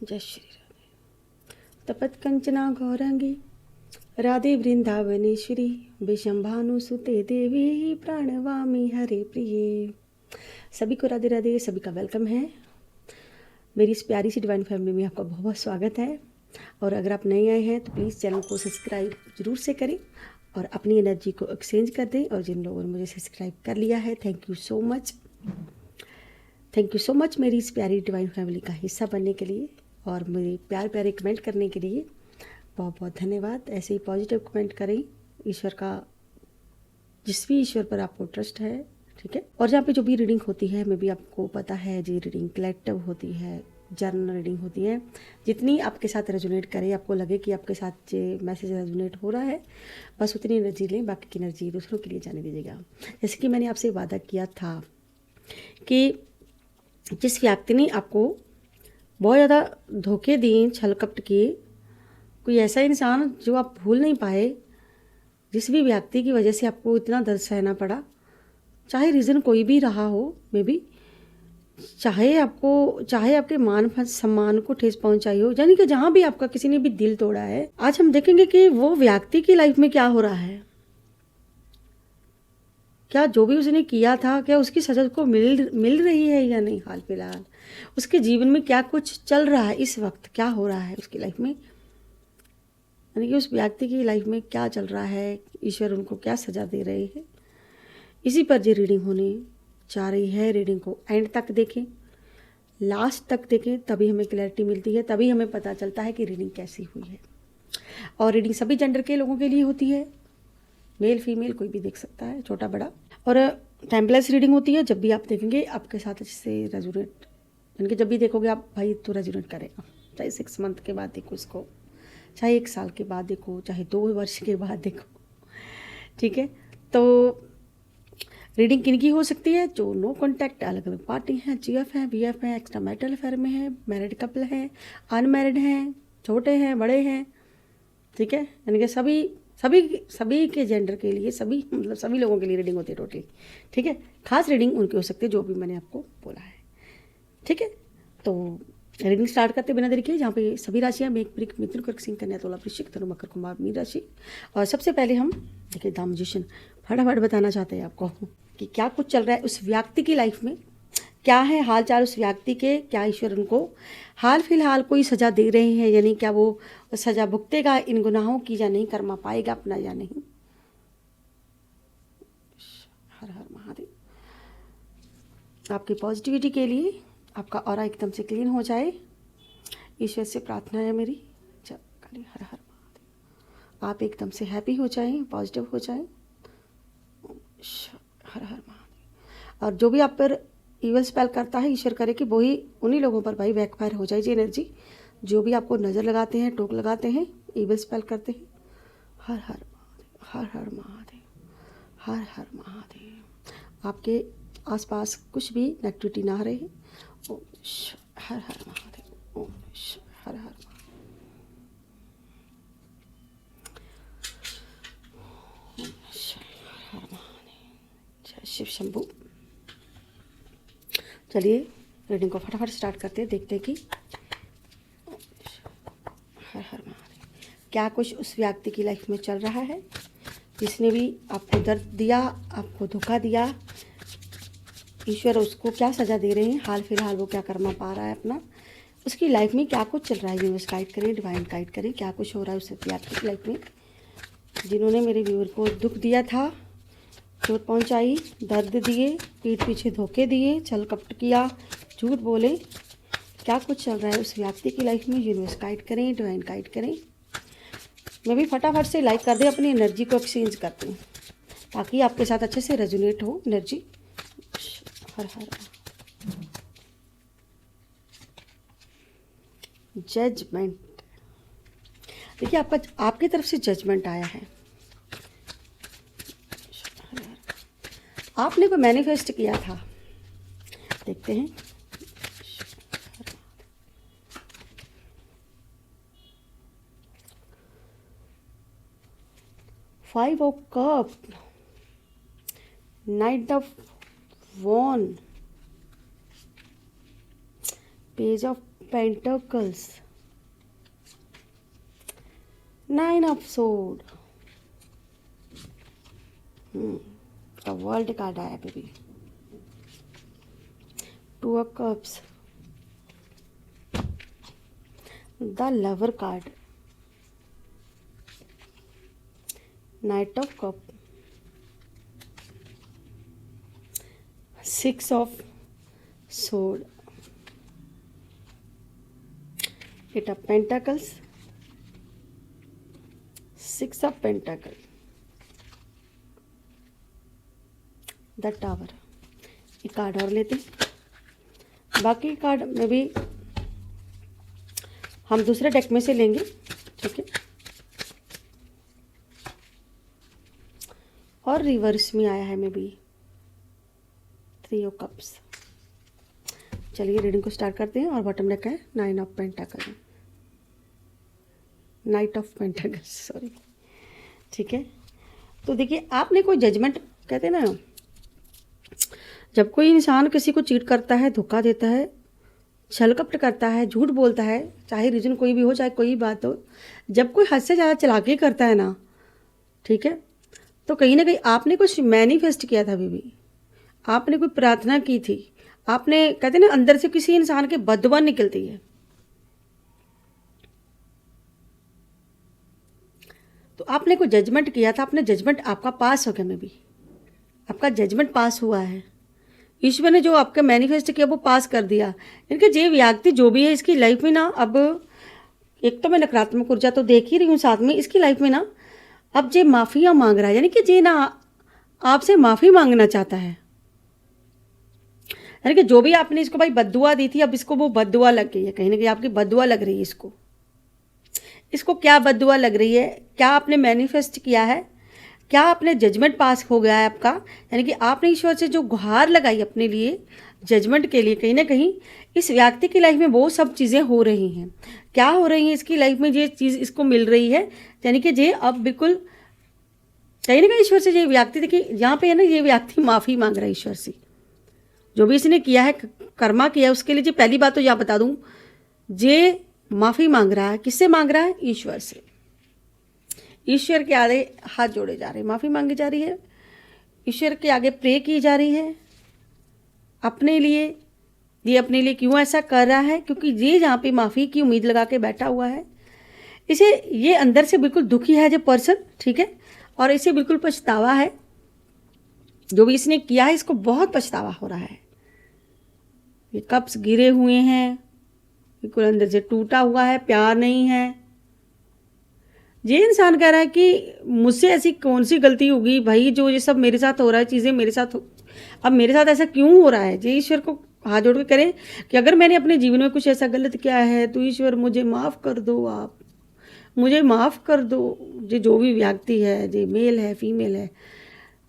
जय श्री राधे। तपत कंचना गौरांगी राधे वृंदावनेश्वरी विशंभानुसुते देवी प्राणवामी हरे प्रिये। सभी को राधे राधे, सभी का वेलकम है। मेरी इस प्यारी सी डिवाइन फैमिली में आपका बहुत बहुत स्वागत है। और अगर आप नए आए हैं तो प्लीज़ चैनल को सब्सक्राइब जरूर से करें और अपनी एनर्जी को एक्सचेंज कर दें। और जिन लोगों ने मुझे सब्सक्राइब कर लिया है, thank you so much, thank you so much मेरी इस प्यारी डिवाइन फैमिली का हिस्सा बनने के लिए और मेरे प्यार प्यारे कमेंट करने के लिए बहुत बहुत धन्यवाद। ऐसे ही पॉजिटिव कमेंट करें। ईश्वर का, जिस भी ईश्वर पर आपको ट्रस्ट है, ठीक है। और जहाँ पे जो भी रीडिंग होती है, मैं भी आपको पता है जी, रीडिंग कलेक्टिव होती है, जर्नल रीडिंग होती है। जितनी आपके साथ रेजोनेट करे, आपको लगे कि आपके साथ ये मैसेज रेजोनेट हो रहा है, बस उतनी एनर्जी लें, बाकी की एनर्जी दूसरों के लिए जाने दीजिएगा। जैसे कि मैंने आपसे वादा किया था कि जिस व्यक्ति ने आपको बहुत ज़्यादा धोखे दिए, छल कपट किए, कोई ऐसा इंसान जो आप भूल नहीं पाए, जिस भी व्यक्ति की वजह से आपको इतना दर्द सहना पड़ा, चाहे रीज़न कोई भी रहा हो, मे बी चाहे आपके मान सम्मान को ठेस पहुंचाई हो, यानी कि जहां भी आपका किसी ने भी दिल तोड़ा है, आज हम देखेंगे कि वो व्यक्ति की लाइफ में क्या हो रहा है। क्या जो भी उसने किया था, क्या उसकी सजा उसको मिल रही है या नहीं। हाल फिलहाल उसके जीवन में क्या कुछ चल रहा है, इस वक्त क्या हो रहा है उसकी लाइफ में, यानी कि उस व्यक्ति की लाइफ में क्या चल रहा है, ईश्वर उनको क्या सजा दे रहे हैं। इसी पर ये रीडिंग होने जा रही है। रीडिंग को एंड तक देखें, लास्ट तक देखें, तभी हमें क्लैरिटी मिलती है, तभी हमें पता चलता है कि रीडिंग कैसी हुई है। और रीडिंग सभी जेंडर के लोगों के लिए होती है, मेल फीमेल कोई भी देख सकता है, छोटा बड़ा। और टाइमलेस रीडिंग होती है। जब भी आप देखेंगे आपके साथ इससे रेजोनेट, यानी कि जब भी देखोगे आप, भाई तो रेजोनेट करेगा। चाहे 6 मंथ के बाद देखो इसको, चाहे 1 साल के बाद देखो, चाहे 2 वर्ष के बाद देखो, ठीक है। तो रीडिंग किनकी हो सकती है? जो नो कॉन्टैक्ट, अलग अलग पार्टी हैं, जीएफ हैं, बीएफ हैं, एक्स्ट्रा मैरिटल अफेयर में हैं, मैरिड कपल हैं, अनमैरिड हैं, छोटे हैं, बड़े हैं, ठीक है। यानी कि सभी के जेंडर के लिए, सभी मतलब सभी लोगों के लिए रीडिंग होती है टोटली, ठीक है। खास रीडिंग उनकी हो सकती है जो भी मैंने आपको बोला है, ठीक है। तो रीडिंग स्टार्ट करते बिना देरी किए, जहाँ पे सभी राशियाँ मेघ, वृक, मिथुन, कर्क, सिंह, कन्या, तुला, वृश्चिक, धनु, मकर, कुंभ, मीन राशि। और सबसे पहले हम देखिए द मैजिशियन फटाफट बताना चाहते हैं आपको कि क्या कुछ चल रहा है उस व्यक्ति की लाइफ में, क्या है हाल चाल उस व्यक्ति के, क्या ईश्वर उनको हाल फिलहाल कोई सज़ा दे रहे हैं, यानी क्या वो सज़ा भुगतेगा इन गुनाहों की या नहीं, कर्मा पाएगा अपना या नहीं। हर हर महादेव। आपकी पॉजिटिविटी के लिए आपका ऑरा एकदम से क्लीन हो जाए, ईश्वर से प्रार्थना है मेरी। जब करें हर हर महादेव, आप एकदम से हैप्पी हो जाएं, पॉजिटिव हो जाएं। हर हर महादेव। और जो भी आप पर ईवल स्पेल करता है, ईश्वर करे कि वही उन्हीं लोगों पर भाई बैकफायर हो जाए जी एनर्जी, जो भी आपको नज़र लगाते हैं, टोक लगाते हैं, ईवल स्पेल करते हैं। हर हर महादेव, हर हर महादेव, हर हर महादेव। आपके आसपास कुछ भी नेगेटिविटी ना रहे। ओम हर हर महादेव, ओम हर हर शिव शंभू। चलिए रीडिंग को फटाफट स्टार्ट करते हैं, देखते हैं कि हर हर महादेव क्या कुछ उस व्यक्ति की लाइफ में चल रहा है, जिसने भी आपको दर्द दिया, आपको धोखा दिया, ईश्वर उसको क्या सज़ा दे रहे हैं, हाल फिलहाल वो क्या कर्मा पा रहा है अपना, उसकी लाइफ में क्या कुछ चल रहा है। यूनिवर्स गाइड करें, डिवाइन गाइड करें, क्या कुछ हो रहा है उस व्यक्ति की लाइफ में, जिन्होंने मेरे व्यूअर को दुख दिया था, चोट पहुंचाई, दर्द दिए, पीठ पीछे धोखे दिए, छल कपट किया, झूठ बोले, क्या कुछ चल रहा है उस व्यक्ति की लाइफ में। यूनिवर्स गाइड करें, डिवाइन गाइड करें। मैं भी फटाफट से लाइक कर दें, अपनी एनर्जी को एक्सचेंज करते हैं ताकि आपके साथ अच्छे से रेजोनेट हो एनर्जी। हर हर जजमेंट। देखिए आपकी तरफ से जजमेंट आया है, आपने कोई मैनिफेस्ट किया था, देखते हैं। Five of cup, knight of वॉन, page of pentacles, 9 of swords, the world card आया baby, 2 of cups, the lover card, knight of cup, 6 of swords, 8 of pentacles, 6 of pentacles, the tower. एक card और लेते हैं, बाकी card में भी हम दूसरे डेक में से लेंगे, ठीक है। और रिवर्स में आया है में भी 3 ऑफ कप्स। चलिए रीडिंग को स्टार्ट करते हैं। और बॉटम डेक है 9 ऑफ पेंटाकल, नाइट ऑफ पेंटाकल, सॉरी, ठीक है। तो देखिए, आपने कोई जजमेंट, कहते हैं ना, जब कोई इंसान किसी को चीट करता है, धोखा देता है, छल कपट करता है, झूठ बोलता है, चाहे रीजन कोई भी हो, चाहे कोई बात हो, जब कोई हद से ज़्यादा चालाकी करता है ना, ठीक है, तो कहीं ना कहीं आपने कुछ मैनिफेस्ट किया था बीबी, आपने कोई प्रार्थना की थी, आपने, कहते ना, अंदर से किसी इंसान के बददुआ निकलती है। तो आपने कोई जजमेंट किया था, आपने जजमेंट, आपका पास हो गया में भी, आपका जजमेंट पास हुआ है। ईश्वर ने जो आपके मैनिफेस्ट किया वो पास कर दिया। इनके जे व्यक्ति जो भी है इसकी लाइफ में ना, अब एक तो मैं नकारात्मक ऊर्जा तो देख ही रही हूँ, साथ में इसकी लाइफ में ना अब जे माफिया मांग रहा है, यानी कि जे ना आपसे माफी मांगना चाहता है, यानी कि जो भी आपने इसको भाई बद्दुआ दी थी, अब इसको वो बद्दुआ लग गई है, कहीं ना कहीं आपकी बद्दुआ लग रही है इसको। इसको क्या बद्दुआ लग रही है, क्या आपने मैनिफेस्ट किया है, क्या आपने जजमेंट पास हो गया है आपका, यानी कि आपने ईश्वर से जो गुहार लगाई अपने लिए जजमेंट के लिए, कहीं ना कहीं इस व्यक्ति की लाइफ में वो सब चीज़ें हो रही हैं। क्या हो रही हैं इसकी लाइफ में, ये चीज़ इसको मिल रही है, यानी कि ये अब बिल्कुल कहीं ना कहीं ईश्वर से ये व्यक्ति, देखिए यहाँ पे है ना, ये व्यक्ति माफ़ी मांग रहा है ईश्वर से, जो भी इसने किया है, कर्मा किया है, उसके लिए। जी पहली बात तो यहाँ बता दूँ, जे माफ़ी मांग रहा है, किससे मांग रहा है, ईश्वर से। ईश्वर के आगे हाथ जोड़े जा रहे हैं, माफ़ी मांगी जा रही है, ईश्वर के आगे प्रे की जा रही है अपने लिए। ये अपने लिए क्यों ऐसा कर रहा है, क्योंकि ये जहाँ पे माफ़ी की उम्मीद लगा के बैठा हुआ है, इसे ये अंदर से बिल्कुल दुखी है जो पर्सन, ठीक है, और इसे बिल्कुल पछतावा है, जो भी इसने किया है इसको बहुत पछतावा हो रहा है। ये कप्स गिरे हुए हैं, बिल्कुल अंदर से टूटा हुआ है, प्यार नहीं है। ये इंसान कह रहा है कि मुझसे ऐसी कौन सी गलती होगी भाई, जो ये सब मेरे साथ हो रहा है, चीज़ें मेरे साथ अब मेरे साथ ऐसा क्यों हो रहा है। ये ईश्वर को हाथ जोड़ के करें कि अगर मैंने अपने जीवन में कुछ ऐसा गलत किया है तो ईश्वर मुझे माफ़ कर दो, आप मुझे माफ़ कर दो। ये जो भी व्यक्ति है, ये मेल है फीमेल है,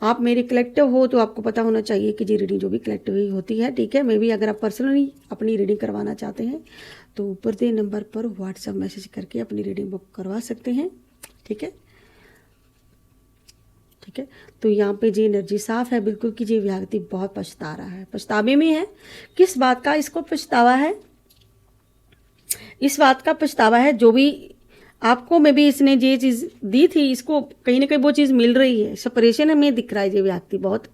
आप मेरे कलेक्टिव हो तो आपको पता होना चाहिए कि जी रीडिंग जो भी कलेक्टिव ही होती है, ठीक है। मे भी अगर आप पर्सनली अपनी रीडिंग करवाना चाहते हैं तो ऊपर दे नंबर पर व्हाट्सएप मैसेज करके अपनी रीडिंग बुक करवा सकते हैं, ठीक है, ठीक है। तो यहाँ पे जी एनर्जी साफ है बिल्कुल कि ये व्यक्ति बहुत पछता रहा है, पछतावे में है। किस बात का इसको पछतावा है, इस बात का पछतावा है जो भी आपको में भी इसने ये चीज़ दी थी, इसको कहीं ना कहीं वो चीज़ मिल रही है। सेपरेशन हमें दिख रहा है, ये व्यक्ति बहुत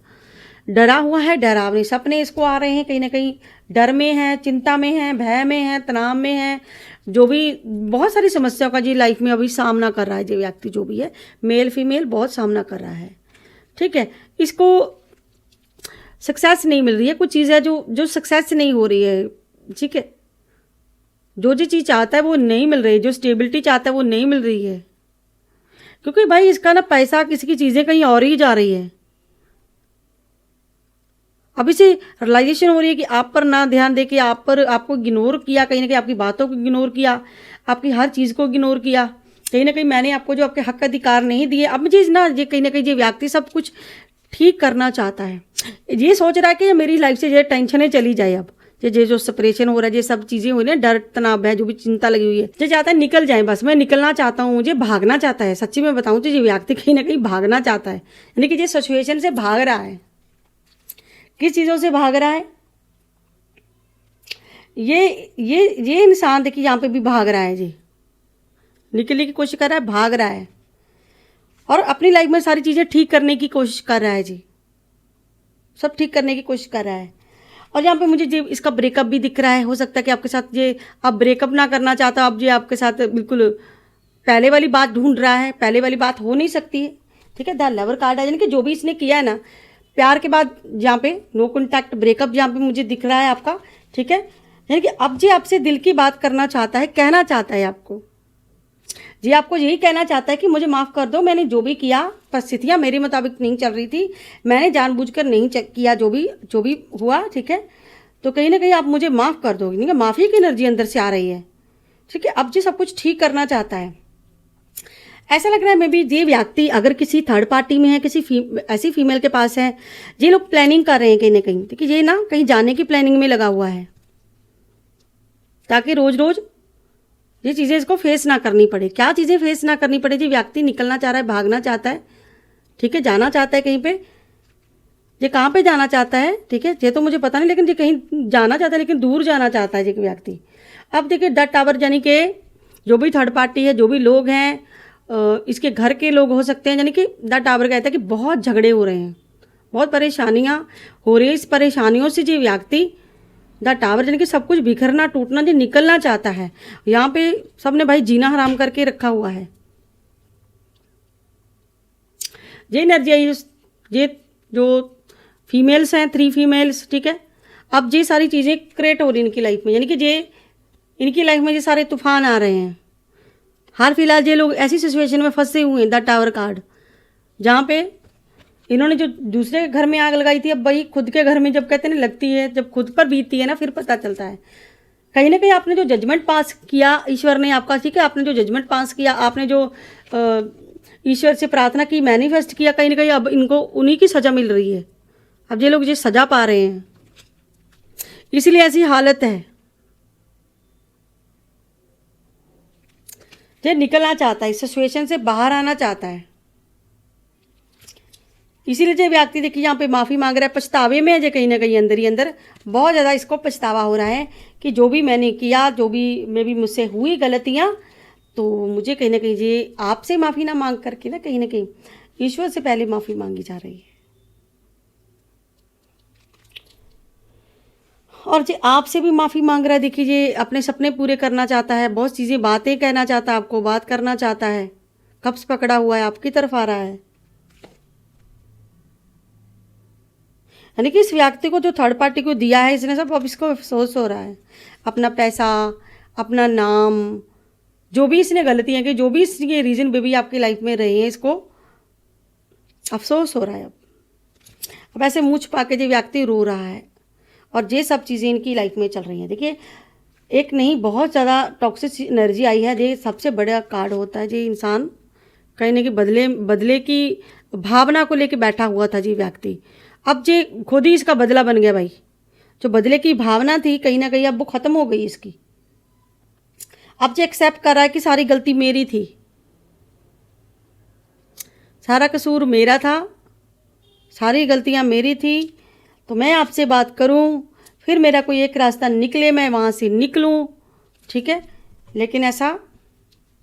डरा हुआ है, डरावने सपने इसको आ रहे हैं, कहीं ना कहीं डर में है, चिंता में है, भय में है, तनाव में है, जो भी बहुत सारी समस्याओं का जी लाइफ में अभी सामना कर रहा है। ये व्यक्ति जो भी है, मेल फीमेल, बहुत सामना कर रहा है, ठीक है। इसको सक्सेस नहीं मिल रही है, कुछ चीज़ है जो सक्सेस नहीं हो रही है, ठीक है। जो चीज़ चाहता है वो नहीं मिल रही, जो स्टेबिलिटी चाहता है वो नहीं मिल रही है, क्योंकि भाई इसका ना पैसा, किसी की चीज़ें कहीं और ही जा रही है। अब इसे रियलाइजेशन हो रही है कि आप पर ना ध्यान दे के आपको इग्नोर किया, कहीं ना कहीं आपकी बातों को इग्नोर किया, आपकी हर चीज़ को इग्नोर किया, कहीं ना कहीं मैंने आपको जो आपके हक अधिकार नहीं दिए। अब मुझे ना ये कहीं ना कहीं ये व्यक्ति सब कुछ ठीक करना चाहता है, ये सोच रहा है कि मेरी लाइफ से ये टेंशनें चली जाए। अब ये जो सेपरेशन हो रहा है, ये सब चीज़ें हो रही है, डर तनाव है, जो भी चिंता लगी हुई है, ये चाहता है निकल जाए, बस मैं निकलना चाहता हूँ, मुझे भागना चाहता है। सच्ची में बताऊँ तो ये व्यक्ति कहीं ना कहीं भागना चाहता है, यानी कि ये सिचुएशन से भाग रहा है। किस चीज़ों से भाग रहा है, ये इंसान देखिए यहाँ पे भी भाग रहा है जी, निकलने की कोशिश कर रहा है, भाग रहा है और अपनी लाइफ में सारी चीज़ें ठीक करने की कोशिश कर रहा है जी, सब ठीक करने की कोशिश कर रहा है। और यहाँ पे मुझे जी इसका ब्रेकअप भी दिख रहा है। हो सकता है कि आपके साथ ये अब ब्रेकअप ना करना चाहता, अब ये आपके साथ बिल्कुल पहले वाली बात ढूंढ रहा है, पहले वाली बात हो नहीं सकती है। ठीक है, द लवर कार्ड है, यानी कि जो भी इसने किया है ना प्यार के बाद, यहाँ पे नो कॉन्टैक्ट ब्रेकअप यहाँ पे मुझे दिख रहा है आपका। ठीक है, यानी कि अब जी आपसे दिल की बात करना चाहता है, कहना चाहता है आपको जी, आपको यही कहना चाहता है कि मुझे माफ़ कर दो, मैंने जो भी किया परिस्थितियाँ मेरे मुताबिक नहीं चल रही थी, मैंने जानबूझकर नहीं किया जो भी हुआ। ठीक है, तो कहीं ना कहीं आप मुझे माफ़ कर दो, नहीं, माफ़ी की एनर्जी अंदर से आ रही है। ठीक है, अब जी सब कुछ ठीक करना चाहता है। ऐसा लग रहा है मे बी ये व्यक्ति अगर किसी थर्ड पार्टी में है, किसी ऐसी फीमेल के पास है, ये लोग प्लानिंग कर रहे हैं कहीं ना कहीं। देखिए ये ना कहीं जाने की प्लानिंग में लगा हुआ है ताकि रोज रोज ये चीज़ें इसको फेस ना करनी पड़े। क्या चीज़ें फेस ना करनी पड़े जी, व्यक्ति निकलना चाह रहा है, भागना चाहता है। ठीक है, जाना चाहता है कहीं पे, ये कहाँ पे जाना चाहता है, ठीक है, ये तो मुझे पता नहीं, लेकिन ये कहीं जाना चाहता है, लेकिन दूर जाना चाहता है ये व्यक्ति। अब देखिए द टावर, यानी कि जो भी थर्ड पार्टी है, जो भी लोग हैं, इसके घर के लोग हो सकते हैं। यानी कि द टावर कहता है कि बहुत झगड़े हो रहे हैं, बहुत परेशानियाँ हो रही है। इस परेशानियों से जो व्यक्ति द टावर, यानी कि सब कुछ बिखरना टूटना जो निकलना चाहता है। यहाँ पे सबने भाई जीना हराम करके रखा हुआ है। ये एनर्जी है, ये जो फीमेल्स हैं, 3 फीमेल्स। ठीक है, अब ये सारी चीज़ें क्रिएट हो रही इनकी लाइफ में, यानी कि ये इनकी लाइफ में ये सारे तूफान आ रहे हैं। हाल फिलहाल ये लोग ऐसी सिचुएशन में फंसे हुए हैं, द टावर कार्ड, जहाँ पे इन्होंने जो दूसरे के घर में आग लगाई थी, अब वही खुद के घर में जब कहते हैं ना लगती है, जब खुद पर बीतती है ना फिर पता चलता है। कहीं ना कहीं आपने जो जजमेंट पास किया ईश्वर ने आपका, ठीक है, आपने जो जजमेंट पास किया, आपने जो ईश्वर से प्रार्थना की, मैनिफेस्ट किया, कहीं ना कहीं अब इनको उन्हीं की सज़ा मिल रही है। अब ये लोग ये सज़ा पा रहे हैं, इसलिए ऐसी हालत है। ये निकलना चाहता है, इस सिचुएशन से बाहर आना चाहता है, इसीलिए जो व्यक्ति देखिए यहाँ पे माफ़ी मांग रहा है, पछतावे में है जो कहीं ना कहीं अंदर ही अंदर बहुत ज़्यादा इसको पछतावा हो रहा है कि जो भी मैंने किया, जो भी मैं भी मुझसे हुई गलतियाँ, तो मुझे कहीं ना कहीं ये आपसे माफ़ी ना मांग करके ना कहीं ईश्वर से पहले माफ़ी मांगी जा रही है। और जो आपसे भी माफ़ी मांग रहा है, देखिए ये अपने सपने पूरे करना चाहता है, बहुत चीज़ें बातें कहना चाहता है, आपको बात करना चाहता है, कब्ज़ पकड़ा हुआ है, आपकी तरफ आ रहा है। यानी कि इस व्यक्ति को जो थर्ड पार्टी को दिया है इसने सब, अब इसको अफसोस हो रहा है। अपना पैसा, अपना नाम, जो भी इसने गलतियाँ की, जो भी इसके रीज़न बेबी आपकी लाइफ में रहे हैं, इसको अफसोस हो रहा है। अब ऐसे मुँह छुपा के जो व्यक्ति रो रहा है, और ये सब चीज़ें इनकी लाइफ में चल रही हैं। देखिए एक नहीं, बहुत ज़्यादा टॉक्सिक एनर्जी आई है। ये सबसे बड़ा कार्ड होता है, ये इंसान कहीं ना कहीं बदले की भावना को लेके बैठा हुआ था जी व्यक्ति। अब जे खुद ही इसका बदला बन गया भाई, जो बदले की भावना थी कहीं ना कहीं अब वो ख़त्म हो गई इसकी। अब जो एक्सेप्ट कर रहा है कि सारी गलती मेरी थी, सारा कसूर मेरा था, सारी गलतियां मेरी थी, तो मैं आपसे बात करूं, फिर मेरा कोई एक रास्ता निकले, मैं वहाँ से निकलूं। ठीक है, लेकिन ऐसा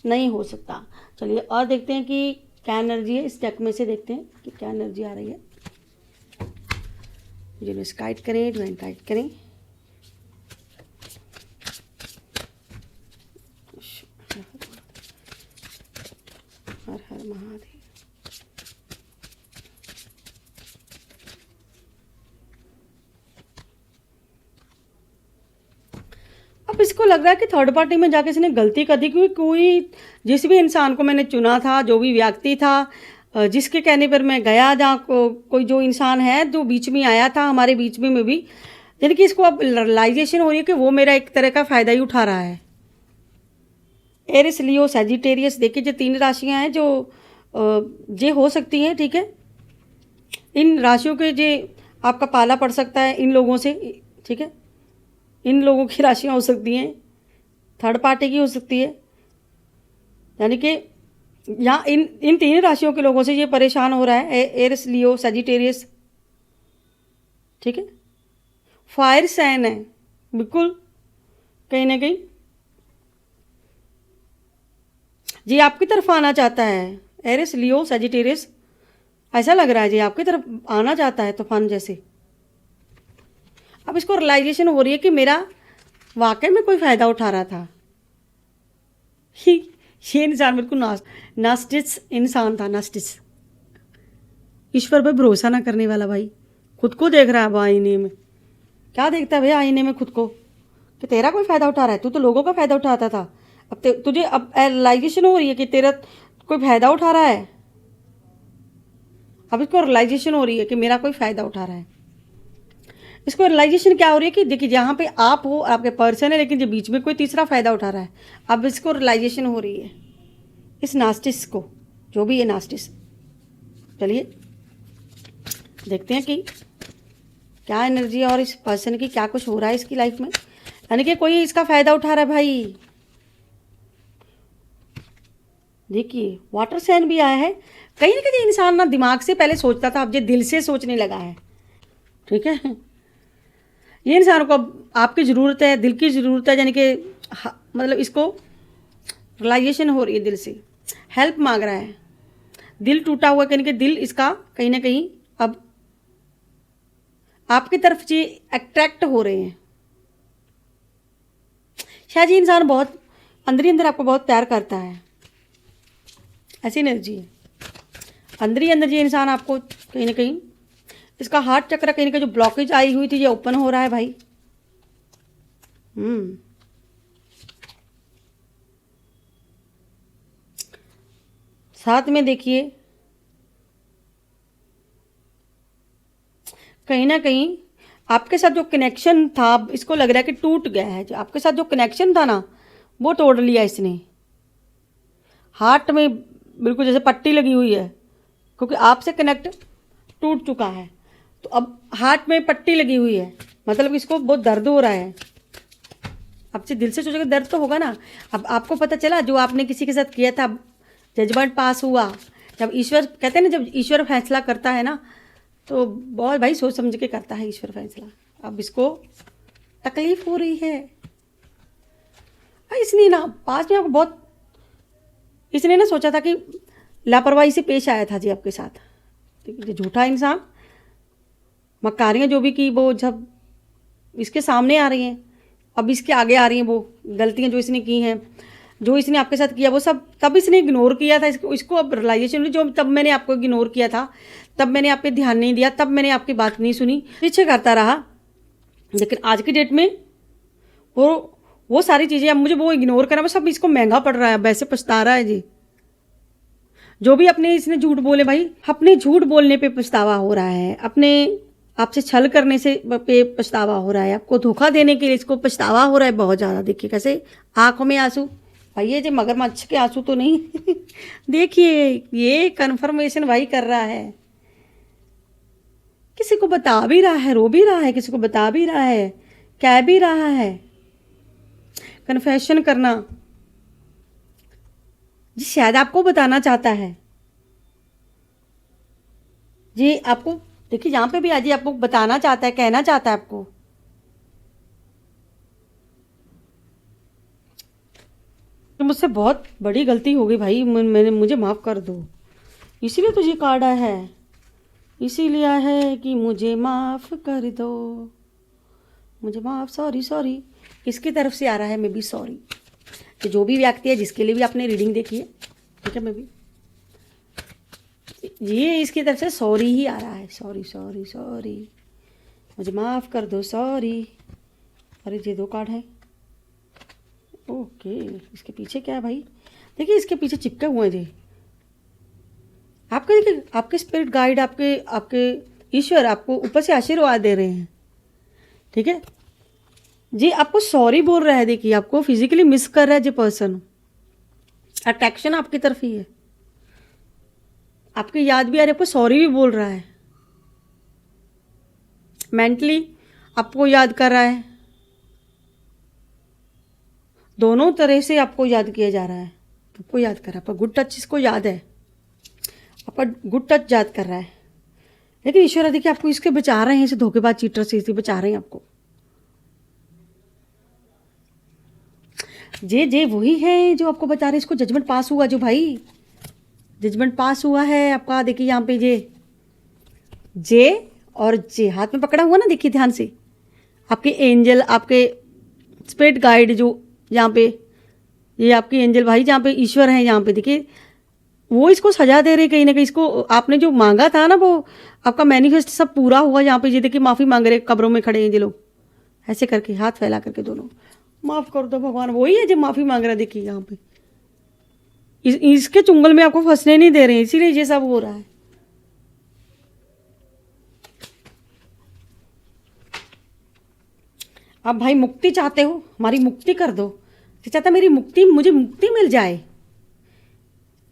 नहीं हो सकता। चलिए और देखते हैं कि क्या एनर्जी है इस डेक में से, देखते हैं कि क्या एनर्जी आ रही है। यूनिवर्स गाइड करें, डिवाइन गाइड करें। हर हर महादेव। अब इसको लग रहा है कि थर्ड पार्टी में जाके इसने गलती कर दी, क्योंकि कोई जिस भी इंसान को मैंने चुना था, जो भी व्यक्ति था, जिसके कहने पर मैं गया, जहाँ कोई जो इंसान है जो बीच में आया था हमारे बीच में भी, यानी कि इसको अब रियलाइजेशन हो रही है कि वो मेरा एक तरह का फ़ायदा ही उठा रहा है। एरिस, लियो, सैजिटेरियस, देखिए जो 3 राशियां हैं जो ये हो सकती हैं। ठीक है, इन राशियों के जे आपका पाला पड़ सकता है इन लोगों से। ठीक है, इन लोगों की राशियां हो सकती हैं, थर्ड पार्टी की हो सकती है, यानी कि यहाँ इन 3 राशियों के लोगों से ये परेशान हो रहा है। एरिस, लियो, सैजिटेरियस। ठीक है, फायर साइन है बिल्कुल, कहीं ना कहीं जी आपकी तरफ आना चाहता है। एरिस, लियो, सजिटेरियस, ऐसा लग रहा है जी आपकी तरफ आना चाहता है तूफान जैसे। अब इसको रियलाइजेशन हो रही है कि मेरा वाकई में कोई फ़ायदा उठा रहा था। ये इंसान बिल्कुल नास्टिस इंसान था, नास्टिस। ईश्वर पे भरोसा ना करने वाला भाई। खुद को देख रहा है अब आईने में। क्या देखता है भैया आईने में खुद को कि तेरा कोई फ़ायदा उठा रहा है? तू तो लोगों का फ़ायदा उठाता था। अब तुझे अब रियलाइजेशन हो रही है कि तेरा कोई फ़ायदा उठा रहा है। अब इसको रियलाइजेशन हो रही है कि मेरा कोई फ़ायदा उठा रहा है। इसको रियलाइजेशन क्या हो रही है कि देखिए जहाँ पे आप हो, आपके पर्सन है, लेकिन जो बीच में कोई तीसरा फ़ायदा उठा रहा है। अब इसको रियलाइजेशन हो रही है इस नास्टिस को, जो भी है नास्टिस। चलिए देखते हैं कि क्या एनर्जी और इस पर्सन की क्या कुछ हो रहा है इसकी लाइफ में। यानी कि कोई इसका फ़ायदा उठा रहा है भाई। देखिए वाटर साइन भी आया है। कहीं ना कहीं इंसान ना दिमाग से पहले सोचता था, अब ये दिल से सोचने लगा है। ठीक है, ये इंसान को अब आपकी ज़रूरत है, दिल की ज़रूरत है। यानी कि मतलब इसको रियलाइजेशन हो रही है, दिल से हेल्प मांग रहा है। दिल टूटा हुआ, यानी कि दिल इसका कहीं ना कहीं अब आपकी तरफ से अट्रैक्ट हो रहे हैं। शायद ये इंसान बहुत अंदर ही अंदर आपको बहुत प्यार करता है, ऐसी एनर्जी है। अंदर ही अंदर ये इंसान आपको कहीं ना कहीं, इसका हार्ट चक्र कहीं ना कहीं जो ब्लॉकेज आई हुई थी ये ओपन हो रहा है भाई। साथ में देखिए कहीं ना कहीं आपके साथ जो कनेक्शन था, इसको लग रहा है कि टूट गया है। जो आपके साथ जो कनेक्शन था ना, वो तोड़ लिया इसने। हार्ट में बिल्कुल जैसे पट्टी लगी हुई है, क्योंकि आपसे कनेक्ट टूट चुका है। तो अब हार्ट में पट्टी लगी हुई है, मतलब इसको बहुत दर्द हो रहा है। आपसे दिल से सोचेगा दर्द तो होगा ना। अब आपको पता चला जो आपने किसी के साथ किया था, जजमेंट पास हुआ। जब ईश्वर कहते हैं ना, जब ईश्वर फैसला करता है ना, तो बहुत भाई सोच समझ के करता है ईश्वर फैसला। अब इसको तकलीफ हो रही है। इसने ना पास में आपको बहुत, इसने ना सोचा था कि लापरवाही से पेश आया था जी आपके साथ। ठीक, झूठा इंसान, मक्कारियाँ जो भी की वो जब इसके सामने आ रही हैं, अब इसके आगे आ रही हैं वो गलतियाँ जो इसने की हैं, जो इसने आपके साथ किया वो सब तब इसने इग्नोर किया था। इसको अब रियलाइजेशन हुई, जो तब मैंने आपको इग्नोर किया था, तब मैंने आप पे ध्यान नहीं दिया, तब मैंने आपकी बात नहीं सुनी, पीछे करता रहा। लेकिन आज की डेट में वो सारी चीज़ें अब मुझे वो इग्नोर करना, वो सब इसको महंगा पड़ रहा है। वैसे पछता रहा है जी। जो भी अपने इसने झूठ बोले भाई, अपने झूठ बोलने पे पछतावा हो रहा है, अपने आपसे छल करने से पे पछतावा हो रहा है, आपको धोखा देने के लिए इसको पछतावा हो रहा है बहुत ज़्यादा। देखिए कैसे आंखों में आंसू भाई, ये जो मगरमच्छ के आंसू तो नहीं देखिए ये कन्फर्मेशन भाई कर रहा है। किसी को बता भी रहा है, रो भी रहा है, किसी को बता भी रहा है, कह भी रहा है। कन्फेशन करना जी, शायद आपको बताना चाहता है जी। आपको देखिए जहाँ पे भी आज आपको बताना चाहता है, कहना चाहता है आपको। तो मुझसे बहुत बड़ी गलती हो गई भाई, मैंने मुझे माफ़ कर दो। इसीलिए तुझे कार्ड आया है, इसीलिए है कि मुझे माफ़ कर दो, मुझे माफ़, सॉरी सॉरी। इसकी तरफ से आ रहा है, मैं भी सॉरी। तो जो भी व्यक्ति है जिसके लिए भी आपने रीडिंग देखी है, ठीक है, मैं भी ये इसकी तरफ से सॉरी ही आ रहा है। सॉरी सॉरी सॉरी, मुझे माफ़ कर दो, सॉरी। अरे ये 2 कार्ड है। ओके, इसके पीछे क्या है भाई? देखिए इसके पीछे चिपके हुए हैं जी आपके। देखिए आपके स्पिरिट गाइड, आपके ईश्वर आपको ऊपर से आशीर्वाद दे रहे हैं। ठीक है जी, आपको सॉरी बोल रहा है। देखिए आपको फिजिकली मिस कर रहा है जो पर्सन, अट्रैक्शन आपकी तरफ ही है, आपकी याद भी आ रही है, आपको सॉरी भी बोल रहा है, मेंटली आपको याद कर रहा है। दोनों तरह से आपको याद किया जा रहा है, आपको याद कर रहा है, आपका गुड टच इसको याद है, आपका गुड टच याद कर रहा है। लेकिन ईश्वर देखिए आपको इसके बचा रहे हैं, इसे धोखेबाज चीटर से इसे बचा रहे हैं आपको। जे वही है जो आपको बता रहे, इसको जजमेंट पास हुआ, जो भाई जजमेंट पास हुआ है आपका। देखिए यहाँ पे जे और जे हाथ में पकड़ा हुआ ना, देखिए ध्यान से। आपके एंजल, आपके स्पिरिट गाइड जो यहाँ पे, ये आपकी एंजल भाई जहाँ पे ईश्वर है, यहाँ पे देखिए वो इसको सजा दे रहे कहीं ना कहीं। इसको आपने जो मांगा था ना, वो आपका मैनिफेस्ट सब पूरा हुआ। यहाँ पे ये देखिए माफ़ी मांग रहे, कब्रों में खड़े हैं ये लोग, ऐसे करके हाथ फैला करके दोनों, माफ़ कर दो भगवान। वही है जो माफ़ी मांग रहा है, देखिए यहाँ पे इसके चुंगल में आपको फंसने नहीं दे रहे हैं, इसीलिए ये सब हो रहा है। आप भाई मुक्ति चाहते हो, हमारी मुक्ति कर दो। ये चाहता मेरी मुक्ति, मुझे मुक्ति मिल जाए।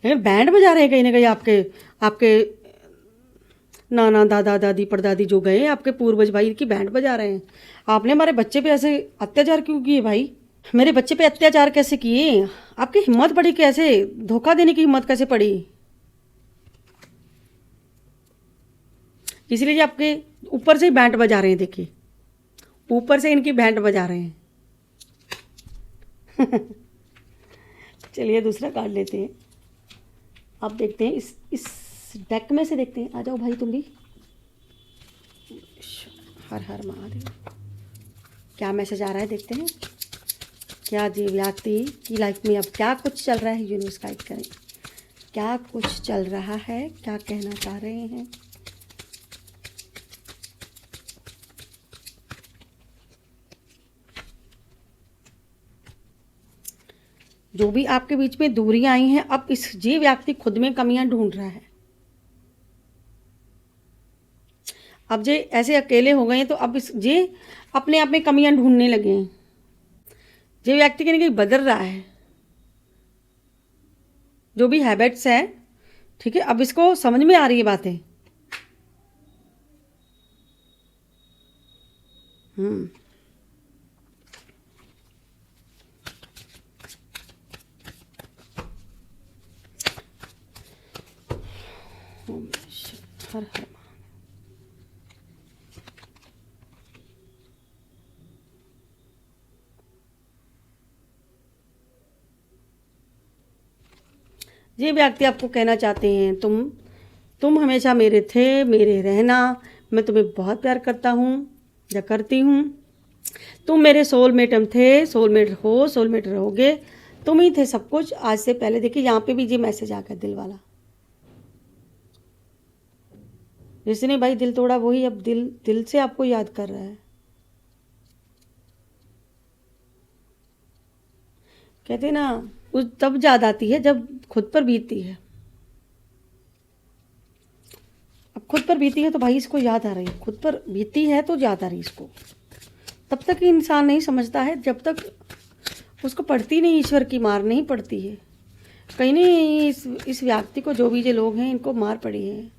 लेकिन बैंड बजा रहे हैं कहीं ना कहीं आपके नाना दादा दादी परदादी जो गए आपके पूर्वज भाई की बैंड बजा रहे हैं। आपने हमारे बच्चे पे ऐसे अत्याचार क्यों किए भाई? मेरे बच्चे पे अत्याचार कैसे किए? आपकी हिम्मत पड़ी कैसे? धोखा देने की हिम्मत कैसे पड़ी? इसलिए आपके ऊपर से ही बैंड बजा रहे हैं, देखिए ऊपर से इनकी बैंड बजा रहे हैं। चलिए दूसरा कार्ड लेते हैं। अब देखते हैं इस डेक में से देखते हैं। आ जाओ भाई तुम भी। हर हर महादेव। क्या मैसेज आ रहा है देखते हैं। क्या जी व्यक्ति की लाइफ में अब क्या कुछ चल रहा है, यूनिवर्स गाइड करें। क्या कुछ चल रहा है, क्या कहना चाह रहे हैं। जो भी आपके बीच में दूरियां आई हैं, अब ये व्यक्ति खुद में कमियां ढूंढ रहा है। अब जे ऐसे अकेले हो गए हैं तो अब ये अपने आप में कमियां ढूंढने लगे हैं। ये व्यक्ति कहीं कहीं बदल रहा है, जो भी हैबिट्स है, ठीक है। अब इसको समझ में आ रही है बातें। हर हर ये व्यक्ति आपको कहना चाहते हैं, तुम हमेशा मेरे थे, मेरे रहना। मैं तुम्हें बहुत प्यार करता हूँ या करती हूँ। तुम मेरे सोलमेट थे, सोलमेट हो, सोलमेट रहोगे। तुम ही थे सब कुछ आज से पहले। देखिए यहाँ पे भी ये मैसेज आ गया दिल वाला। जिसने भाई दिल तोड़ा वही अब दिल से आपको याद कर रहा है। कहते ना उस तब याद आती है जब खुद पर बीतती है। अब खुद पर बीती है तो भाई इसको याद आ रही है। खुद पर बीती है तो याद आ रही है इसको। तब तक इंसान नहीं समझता है जब तक उसको पड़ती नहीं, ईश्वर की मार नहीं पड़ती है। कहीं नहीं इस व्यक्ति को, जो भी ये लोग हैं, इनको मार पड़ी है।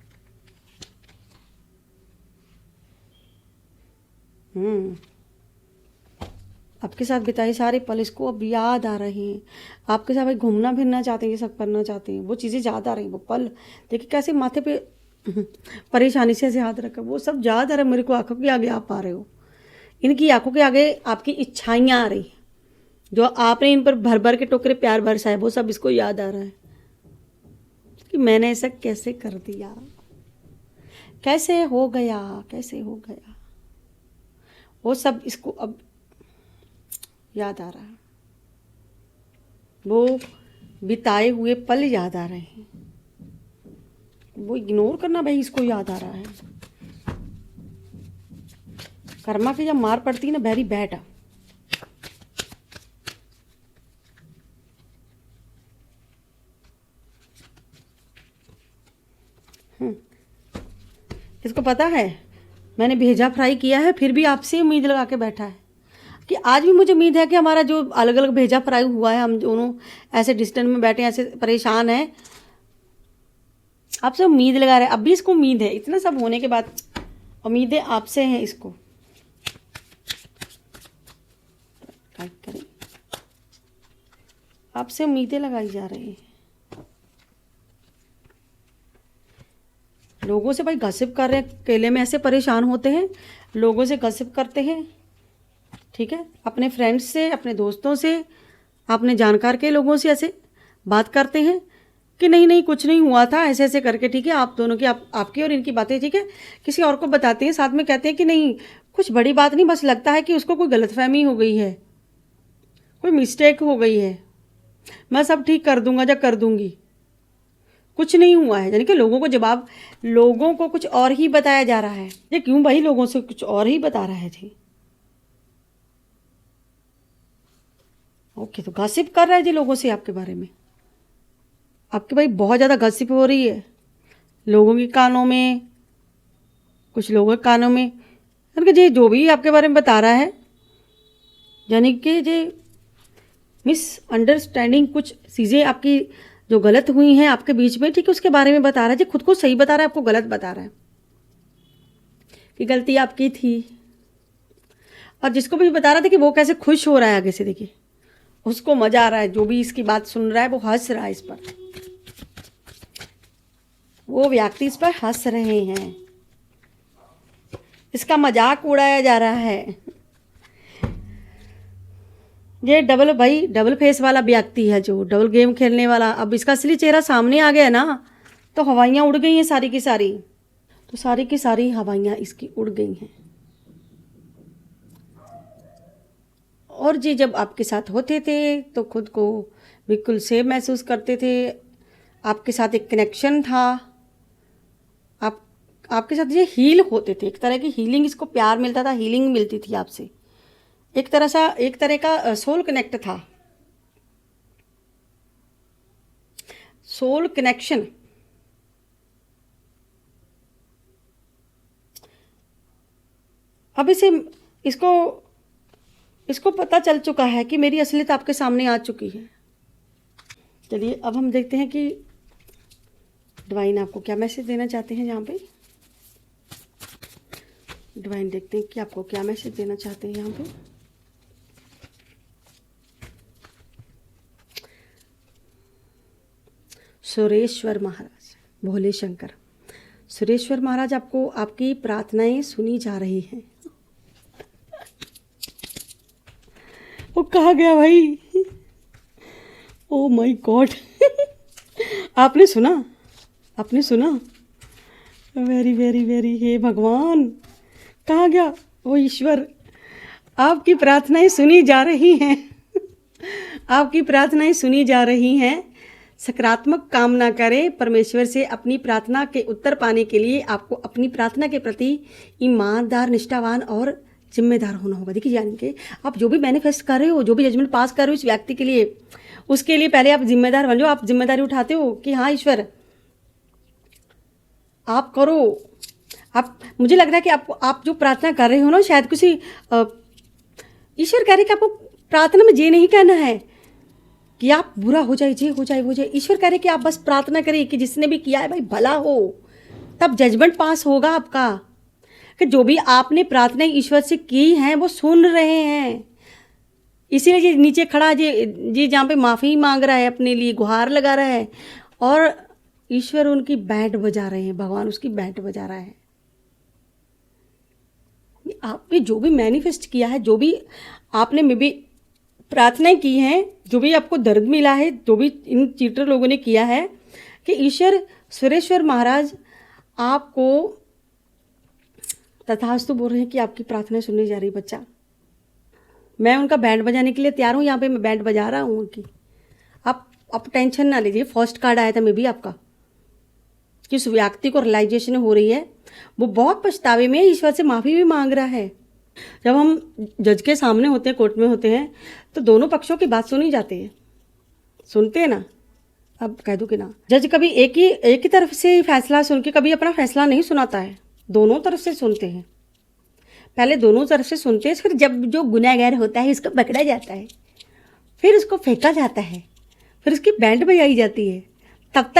आपके साथ बिताए सारे पल इसको अब याद आ रहे हैं। आपके साथ भाई घूमना फिरना चाहते हैं, ये सब करना चाहते हैं, वो चीज़ें याद आ रही हैं। वो पल देखिए कैसे माथे पे परेशानी से ऐसे हाथ रखा, वो सब याद आ रहा है मेरे को। आंखों के आगे आप आ रहे हो, इनकी आंखों के आगे आपकी इच्छाइयाँ आ रही हैं, जो आपने इन पर भर भर के टोकरे प्यार बरसा है, वो सब इसको याद आ रहा है कि मैंने ऐसा कैसे कर दिया, कैसे हो गया, कैसे हो गया। वो सब इसको अब याद आ रहा है। वो बिताए हुए पल याद आ रहे हैं। वो इग्नोर करना भाई इसको याद आ रहा है। कर्मा की जब मार पड़ती है ना, वेरी बैड। इसको पता है मैंने भेजा फ्राई किया है, फिर भी आपसे उम्मीद लगा के बैठा है कि आज भी मुझे उम्मीद है कि हमारा जो अलग अलग भेजा फ्राई हुआ है, हम दोनों ऐसे डिस्टेंस में बैठे हैं, ऐसे परेशान हैं, आपसे उम्मीद लगा रहे हैं। अब भी इसको उम्मीद है, इतना सब होने के बाद उम्मीदें आपसे हैं। इसको क्या करें, आपसे उम्मीदें लगाई जा रही हैं। लोगों से भाई गसिप कर रहे हैं, अकेले में ऐसे परेशान होते हैं, लोगों से गसिप करते हैं, ठीक है, अपने फ्रेंड्स से, अपने दोस्तों से, आपने जानकार के लोगों से ऐसे बात करते हैं कि नहीं नहीं कुछ नहीं हुआ था, ऐसे ऐसे करके, ठीक है, आप दोनों की आपकी और इनकी बातें, ठीक है, किसी और को बताते हैं, साथ में कहते हैं कि नहीं कुछ बड़ी बात नहीं, बस लगता है कि उसको कोई गलतफहमी हो गई है, कोई मिस्टेक हो गई है, मैं सब ठीक कर दूंगा या कर दूंगी, कुछ नहीं हुआ है। यानी कि लोगों को कुछ और ही बताया जा रहा है। ये क्यों भाई, लोगों से कुछ और ही बता रहा है जी। ओके, तो गॉसिप कर रहा है जी लोगों से आपके बारे में। आपके भाई बहुत ज़्यादा गॉसिप हो रही है लोगों के कानों में, कुछ लोगों के कानों में, यानी कि जी जो भी आपके बारे में बता रहा है, यानी कि जी मिसअंडरस्टैंडिंग, कुछ चीज़ें आपकी जो गलत हुई हैं आपके बीच में, ठीक है, उसके बारे में बता रहा है जी। खुद को सही बता रहा है, आपको गलत बता रहा है कि गलती आपकी थी। और जिसको भी बता रहा था कि वो कैसे खुश हो रहा है आगे से, देखिए उसको मजा आ रहा है, जो भी इसकी बात सुन रहा है वो हंस रहा है इस पर, वो व्यक्ति इस पर हंस रहे हैं, इसका मजाक उड़ाया जा रहा है। ये डबल फेस वाला व्यक्ति है, जो डबल गेम खेलने वाला। अब इसका असली चेहरा सामने आ गया ना, तो हवाइयाँ उड़ गई हैं सारी की सारी, तो सारी की सारी हवाइयाँ इसकी उड़ गई हैं। और जी जब आपके साथ होते थे तो खुद को बिल्कुल सेफ महसूस करते थे, आपके साथ एक कनेक्शन था, आपके साथ ये हील होते थे, एक तरह की हीलिंग, इसको प्यार मिलता था, हीलिंग मिलती थी आपसे, एक तरह का सोल कनेक्ट था, सोल कनेक्शन। अब इसको पता चल चुका है कि मेरी असलियत आपके सामने आ चुकी है। चलिए अब हम देखते हैं कि डिवाइन आपको क्या मैसेज देना चाहते हैं। यहाँ पे डिवाइन देखते हैं कि आपको क्या मैसेज देना चाहते हैं। यहाँ पे सुरेश्वर महाराज, भोले शंकर, सुरेश्वर महाराज, आपको आपकी प्रार्थनाएं सुनी जा रही हैं। वो कहाँ गया भाई, ओ माय गॉड। आपने सुना, वेरी वेरी वेरी, हे भगवान, कहाँ गया वो ईश्वर। आपकी प्रार्थनाएं सुनी जा रही हैं, आपकी प्रार्थनाएं सुनी जा रही हैं। सकारात्मक कामना करें परमेश्वर से। अपनी प्रार्थना के उत्तर पाने के लिए आपको अपनी प्रार्थना के प्रति ईमानदार, निष्ठावान और जिम्मेदार होना होगा। देखिए, यानी कि आप जो भी मैनिफेस्ट कर रहे हो, जो भी जजमेंट पास कर रहे हो इस व्यक्ति के लिए, उसके लिए पहले आप जिम्मेदार बन जाओ। आप जिम्मेदारी उठाते हो कि हाँ ईश्वर आप करो। मुझे लग रहा है कि आप जो प्रार्थना कर रहे हो ना, शायद किसी ईश्वर कह रहे कि आपको प्रार्थना में ये नहीं कहना है कि आप बुरा हो जाए, ये हो जाए, वो जाए। ईश्वर कह रहे कि आप बस प्रार्थना करिए कि जिसने भी किया है भाई भला हो, तब जजमेंट पास होगा आपका, कि जो भी आपने प्रार्थनाएं ईश्वर से की हैं वो सुन रहे हैं। इसीलिए ये नीचे खड़ा जी जहाँ पे माफ़ी मांग रहा है, अपने लिए गुहार लगा रहा है, और ईश्वर उनकी बैंड बजा रहे हैं, भगवान उसकी बैंड बजा रहा है। आपने जो भी मैनिफेस्ट किया है, जो भी आपने मे बी प्रार्थनाएं की हैं, जो भी आपको दर्द मिला है, जो भी इन चीटर लोगों ने किया है, कि ईश्वर सुरेश्वर महाराज आपको तथास्तु बोल रहे हैं कि आपकी प्रार्थना सुनने जा रही। बच्चा, मैं उनका बैंड बजाने के लिए तैयार हूँ। यहाँ पे मैं बैंड बजा रहा हूँ उनकी। आप टेंशन ना लीजिए। फर्स्ट कार्ड आया था मे बी आपका, कि उस व्यक्ति को रियलाइजेशन हो रही है, वो बहुत पछतावे में ईश्वर से माफ़ी भी मांग रहा है। जब हम जज के सामने होते हैं, कोर्ट में होते हैं, तो दोनों पक्षों की बात सुनी जाती है, सुनते हैं ना। अब कह दूँ कि ना, जज कभी एक ही तरफ से फैसला सुन के कभी अपना फैसला नहीं सुनाता है, दोनों तरफ से सुनते हैं। पहले दोनों तरफ से सुनते हैं, फिर जब जो गुनहगार होता है उसको पकड़ा जाता है, फिर उसको फेंका जाता है, फिर उसकी बैंड बजाई जाती है। तब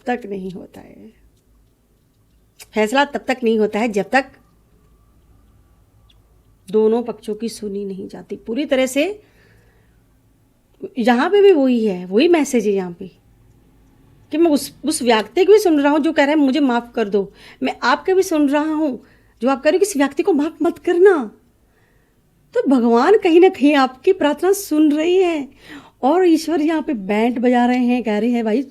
तक नहीं होता है फैसला, तब तक नहीं होता है जब तक दोनों पक्षों की सुनी नहीं जाती पूरी तरह से। यहाँ पे भी वही है, वही मैसेज है यहाँ पे, कि मैं उस व्यक्ति को भी सुन रहा हूँ जो कह रहा है मुझे माफ़ कर दो। मैं आपके भी सुन रहा हूँ जो आप कह रहे हो कि इस व्यक्ति को माफ़ मत करना। तो भगवान कहीं ना कहीं आपकी प्रार्थना सुन रही है और ईश्वर यहाँ पे बैंड बजा रहे हैं, कह रहे हैं भाई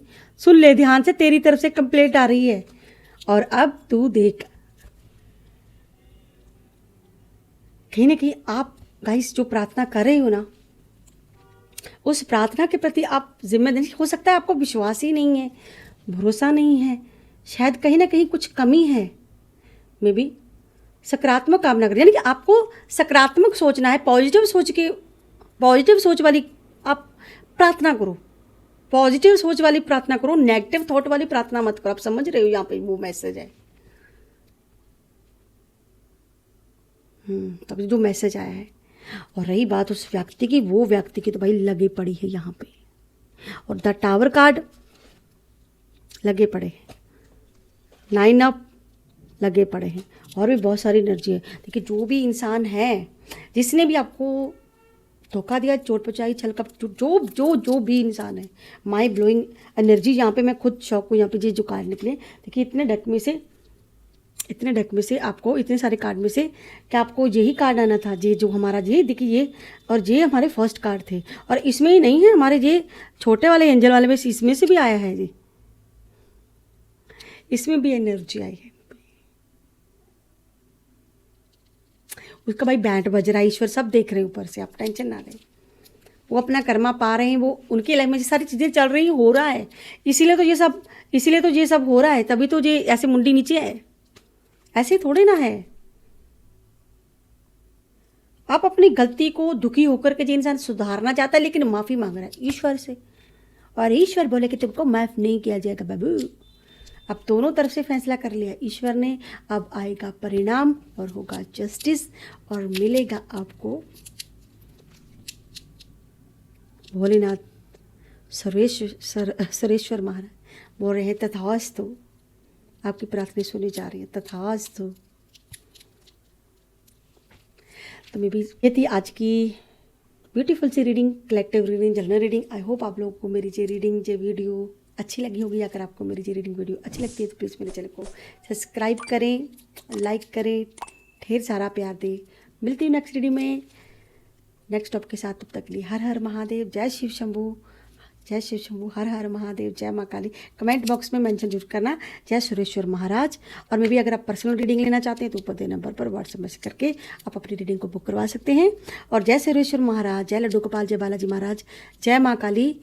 सुन ले ध्यान से, तेरी तरफ से कंप्लेंट आ रही है और अब तू देख। कहीं ना कहीं आप गाइस जो प्रार्थना कर रहे हो ना, उस प्रार्थना के प्रति आप जिम्मेदारी, हो सकता है आपको विश्वास ही नहीं है, भरोसा नहीं है, शायद कहीं ना कहीं कुछ कमी है, मे बी सकारात्मक कामना करें, यानी कि आपको सकारात्मक सोचना है, पॉजिटिव सोच वाली आप प्रार्थना करो, पॉजिटिव सोच वाली प्रार्थना करो, नेगेटिव थॉट वाली प्रार्थना मत करो। आप समझ रहे हो यहाँ पे वो मैसेज है। तब जो मैसेज आया है। और रही बात उस व्यक्ति की, वो व्यक्ति की तो भाई लगे पड़ी है यहाँ पे, और द टावर कार्ड लगे पड़े हैं, 9 अप लगे पड़े हैं, और भी बहुत सारी एनर्जी है। देखिए जो भी इंसान है जिसने भी आपको धोखा दिया, चोट पहुँचाई, छल कपट, जो भी इंसान है, माइंड ब्लोइंग एनर्जी। यहाँ पे मैं खुद शौक हूँ, यहाँ पे जो कार्ड निकले, देखिए इतने डेक में से आपको, इतने सारे कार्ड में से क्या आपको यही कार्ड आना था, ये जो हमारा ये देखिए ये, और ये हमारे फर्स्ट कार्ड थे, और इसमें ही नहीं है हमारे ये छोटे वाले एंजल वाले में, इसमें से भी आया है जी, इसमें भी एनर्जी आई है। उसका भाई बैंड बज रहा है, ईश्वर सब देख रहे हैं ऊपर से, आप टेंशन ना लें, वो अपना कर्मा पा रहे हैं, वो उनकी लाइफ में ये सारी चीज़ें चल रही, हो रहा है, इसीलिए तो ये सब हो रहा है, तभी तो ये ऐसे मुंडी नीचे है, ऐसे थोड़े ना है। आप अपनी गलती को दुखी होकर के जो इंसान सुधारना चाहता है लेकिन माफ़ी मांग रहा है ईश्वर से, और ईश्वर बोले कि तुमको माफ़ नहीं किया जाएगा बाबू। अब दोनों तरफ से फैसला कर लिया ईश्वर ने, अब आएगा परिणाम और होगा जस्टिस, और मिलेगा आपको भोलेनाथ सर्वेश्वर महाराज बोल रहे हैं तथास्तु, आपकी प्रार्थना सुनी जा रही है, तथास्तु। तो मे बी ये थी आज की ब्यूटीफुल सी reading, collective reading, general reading. I hope आप लोगों को मेरी ये रीडिंग, ये वीडियो अच्छी लगी होगी। अगर आपको मेरी ये रीडिंग वीडियो अच्छी लगती है तो प्लीज़ मेरे चैनल को सब्सक्राइब करें, लाइक करें, ढेर सारा प्यार दें। मिलती हूँ नेक्स्ट रीडिंग में नेक्स्ट टॉपिक के साथ। तब तक के लिए हर हर महादेव, जय शिव शंभू, जय शिव शंभू, हर हर महादेव, जय माँ काली। कमेंट बॉक्स में मेंशन जरूर करना जय सुरेश्वर महाराज। और मे भी अगर आप पर्सनल रीडिंग लेना चाहते हैं तो ऊपर दे नंबर पर व्हाट्सएप मैसेज करके आप अपनी रीडिंग को बुक करवा सकते हैं। और जय सुरेश्वर महाराज, जय लड्डू गोपाल, जय बालाजी महाराज, जय माँ काली,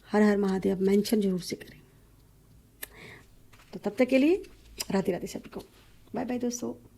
हर हर महादेव मेंशन जरूर से करें। तो तब तक के लिए राधे राधे सभी को, बाय बाय दोस्तों।